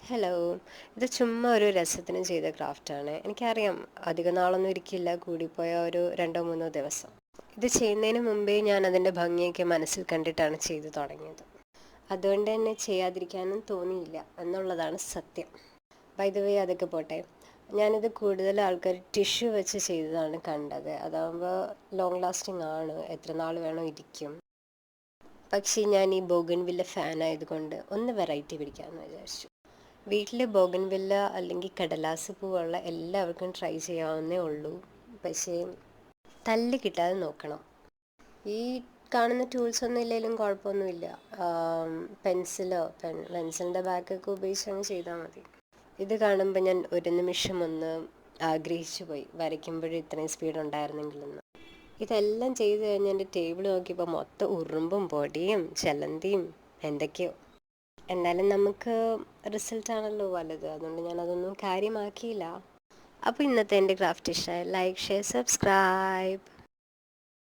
Hello. ഇത് ചുമ്മാ ഒരു രസത്തിന് ചെയ്ത ക്രാഫ്റ്റാണ്. എനിക്കറിയാം അധിക നാളൊന്നും ഇരിക്കില്ല, കൂടിപ്പോയ ഒരു 2 3 ദിവസം. ഇത് ചെയ്യുന്നതിന് മുമ്പേ ഞാൻ അതിൻ്റെ ഭംഗിയൊക്കെ മനസ്സിൽ കണ്ടിട്ടാണ് ചെയ്തു തുടങ്ങിയത്. അതുകൊണ്ട് തന്നെ ചെയ്യാതിരിക്കാനും തോന്നിയില്ല എന്നുള്ളതാണ് സത്യം. ബൈ ദ വേ അതൊക്കെ പോട്ടെ. ഞാനിത് കൂടുതൽ ആൾക്കാർ ടിഷ്യൂ വെച്ച് ചെയ്തതാണ് കണ്ടത്. അതാകുമ്പോൾ ലോങ് ലാസ്റ്റിംഗ് ആണ്, എത്ര നാൾ വേണോ ഇരിക്കും. പക്ഷേ ഞാൻ ഈ ബോഗൺവില്ല ഫാൻ ആയതുകൊണ്ട് ഒന്ന് വെറൈറ്റി പിടിക്കാമെന്ന് വിചാരിച്ചു. വീട്ടിൽ ബോഗൺവില്ല അല്ലെങ്കിൽ കടലാസ് പൂവുള്ള എല്ലാവർക്കും ട്രൈ ചെയ്യാവുന്നേ ഉള്ളൂ. പക്ഷേ തല്ല് കിട്ടാതെ നോക്കണം. ഈ കാണുന്ന ടൂൾസ് ഒന്നും ഇല്ലെങ്കിലും കുഴപ്പമൊന്നുമില്ല. പെൻസിലോ പെൻസിലിൻ്റെ ബാക്കൊക്കെ ഉപയോഗിച്ച് അങ്ങ് ചെയ്താൽ മതി. ഇത് കാണുമ്പോൾ ഞാൻ ഒരു നിമിഷം ഒന്ന് ആഗ്രഹിച്ചു പോയി, വരയ്ക്കുമ്പോഴും ഇത്രയും സ്പീഡ് ഉണ്ടായിരുന്നെങ്കിലെന്ന്. ഇതെല്ലാം ചെയ്ത് കഴിഞ്ഞ് എൻ്റെ ടേബിൾ നോക്കിയപ്പോൾ മൊത്തം ഉറുമ്പും പൊടിയും ചെലന്തിയും എന്തൊക്കെയോ. എന്നാലും നമുക്ക് റിസൾട്ടാണല്ലോ വലുത്, അതുകൊണ്ട് ഞാനതൊന്നും കാര്യമാക്കിയില്ല. അപ്പോൾ ഇന്നത്തെ എൻ്റെ ക്രാഫ്റ്റ് ഇഷ്ടമായി, ലൈക്ക് ഷെയർ സബ്സ്ക്രൈബ്.